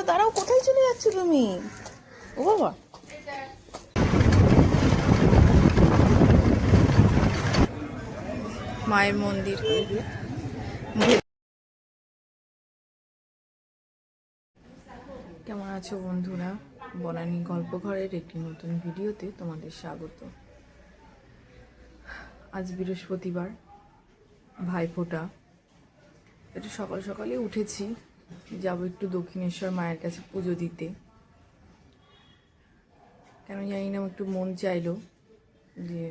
দাঁড়াও, কোথায় চলে যাচ্ছ তুমি? ও বাবা, মায়ের মন্দির। কেমন আছো বন্ধুরা? বনানী গল্প ঘরের একটি নতুন ভিডিওতে তোমাদের স্বাগত। আজ বৃহস্পতিবার, ভাইফোঁটা। একটু সকাল সকালে উঠেছি, যাব একটু দক্ষিণেশ্বর মায়ের কাছে পুজো দিতে। কেন জানি না, একটু মন চাইলো যে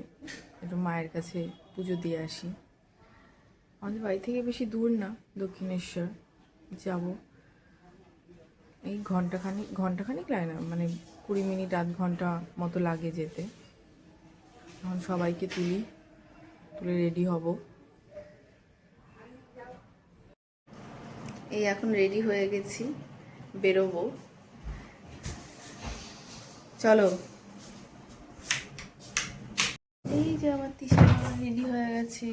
একটু মায়ের কাছে পুজো দিয়ে আসি। আমাদের বাড়ি থেকে বেশি দূর না দক্ষিণেশ্বর, যাব এই ঘন্টাখানিক লাগে না, মানে 20 মিনিট আধ ঘন্টা মতো লাগে যেতে। এখন সবাইকে তুলে রেডি হব। এই এখন রেডি হয়ে গেছি, বেরোবো। চলো। এই যে আমার তিশা রেডি হয়ে গেছে।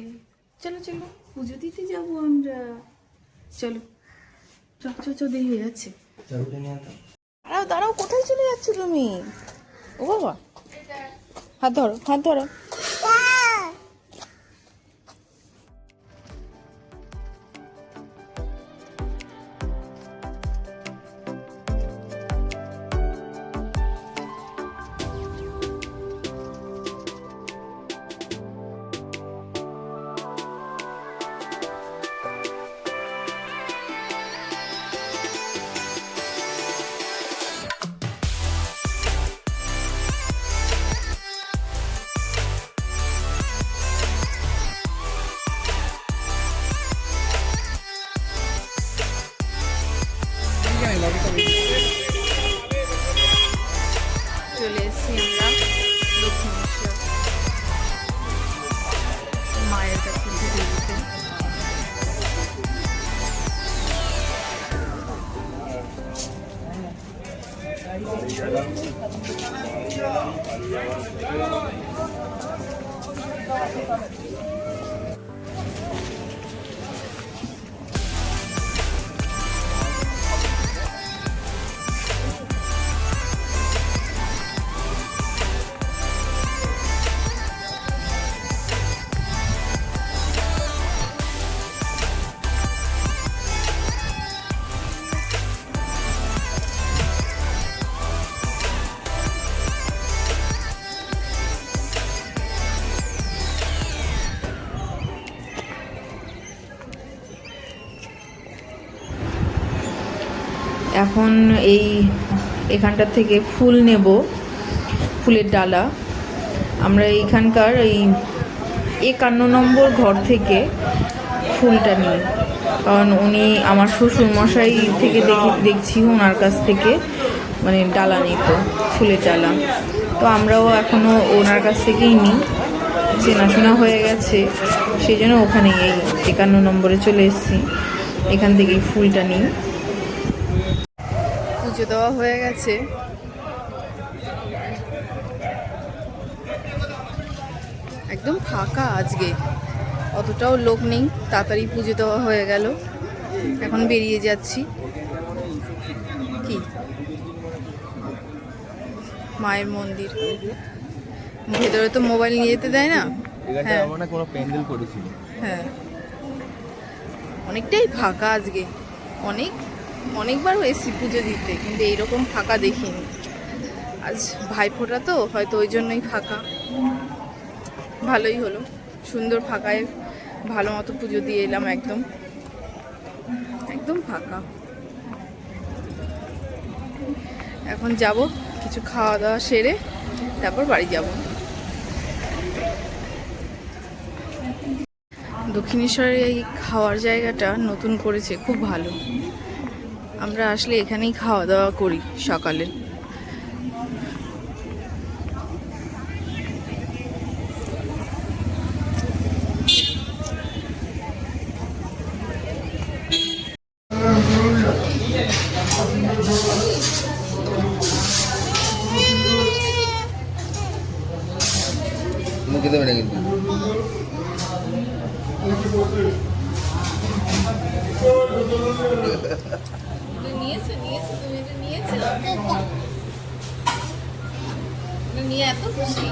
চলো চলো, পুজো দিতে যাবো আমরা। চলো চল, দেরি হয়ে যাচ্ছে। দাঁড়াও দাঁড়াও, কোথায় চলে যাচ্ছ তুমি? ও বাবা, হাত ধরো, হাত ধরো। চলে এসেছি আমরা দক্ষিণেশ্বর মায়ের কাছে পুজো দিতে। এখন এখানটার থেকে ফুল নেব, ফুলের ডালা। আমরা এইখানকার এই 51 নম্বর ঘর থেকে ফুলটা নিই, কারণ উনি আমার শ্বশুরমশাই থেকে দেখছি ওনার কাছ থেকে মানে ডালা নিত, ফুলের ডালা। তো আমরাও এখনও ওনার কাছ থেকেই নিই, চেনাশোনা হয়ে গেছে, সেই জন্য ওখানেই এই 51 নম্বরে চলে এসেছি, এখান থেকেই ফুলটা নিই। পুজো দেওয়া হয়ে গেছে, একদম ফাঁকা আজকে, অতটাও লোক নেই, তাড়াতাড়ি পুজো দেওয়া হয়ে গেল। এখন বেরিয়ে যাচ্ছি। কি মায়ের মন্দির, ভেতরে তো মোবাইল নিয়ে যেতে দেয় না। হ্যাঁ, অনেকটাই ফাঁকা আজকে। অনেকবার এসেছি পুজো দিতে, কিন্তু এইরকম ফাঁকা দেখিনি। আজ ভাইফোঁটা তো হয়তো ওই জন্যই ফাঁকা। ভালোই হলো, সুন্দর ফাঁকায় ভালো মতো পুজো দিয়ে এলাম। একদম ফাঁকা। এখন যাব, কিছু খাওয়া দাওয়া সেরে তারপর বাড়ি যাব। দক্ষিণেশ্বরের এই খাওয়ার জায়গাটা নতুন করেছে, খুব ভালো। আমরা আসলে এখানেই খাওয়া দাওয়া করি সকালে। মুখে দেবে না কিন্তু। নিয়েছো তুমি এটা নিয়ে এত খুশি।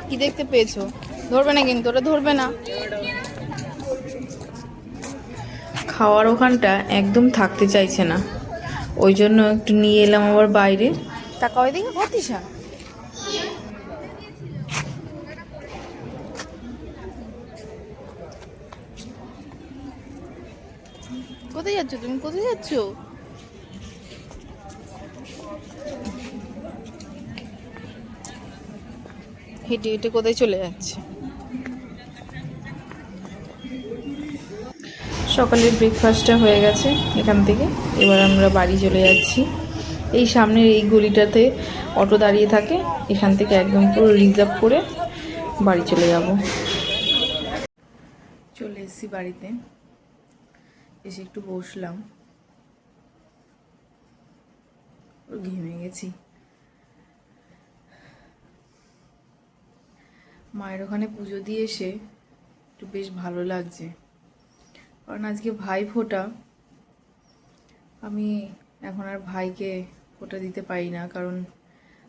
কি দেখতে পেয়েছো? ধরবে না কিন্তু, ওটা ধরবে না। খাওয়ার ওখানটা একদম থাকতে চাইছে না, ওই জন্য একটু নিয়ে এলাম আবার বাইরে। টাকা ওই দিকে ভর্তিসা। কোথায় যাচ্ছ তুমি? কোথায় যাচ্ছ? হেঁটে হেঁটে কোথায় চলে যাচ্ছে? সকালের ব্রেকফাস্টটা হয়ে গেছে এখান থেকে, এবার আমরা বাড়ি চলে যাচ্ছি। এই সামনের এই গলিটাতে অটো দাঁড়িয়ে থাকে, এখান থেকে একদম পুরো রিজার্ভ করে বাড়ি চলে যাব। চলে এসেছি বাড়িতে, এসে একটু বসলাম, ঘেমে গেছি। মায়ের ওখানে পুজো দিয়ে এসে একটু বেশ ভালো লাগছে, কারণ আজকে ভাই ফোঁটা। আমি এখন আর ভাইকে ফোঁটা দিতে পারি না, কারণ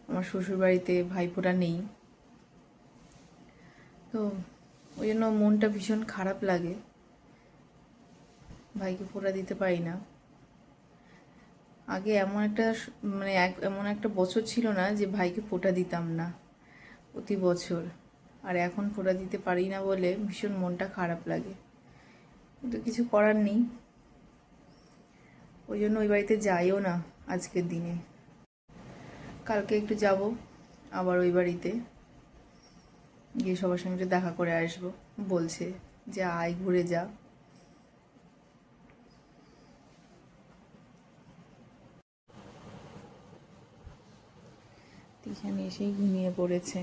আমার শ্বশুরবাড়িতে ভাই ফোঁটা নেই। তো ওই জন্য মনটা ভীষণ খারাপ লাগে, ভাইকে ফোঁটা দিতে পারি না। আগে এমন একটা এমন একটা বছর ছিল না যে ভাইকে ফোঁটা দিতাম না প্রতি বছর, আর এখন ফোঁটা দিতে পারি না বলে ভীষণ মনটা খারাপ লাগে। কিন্তু কিছু করার নেই, ওই জন্য ওই বাড়িতে যাইও না আজকের দিনে। কালকে একটু যাব আবার ওই বাড়িতে, গিয়ে সবার সঙ্গে দেখা করে আসবো। বলছে যে আয় ঘুরে যা। তিশান এসেই ঘুমিয়ে পড়েছে।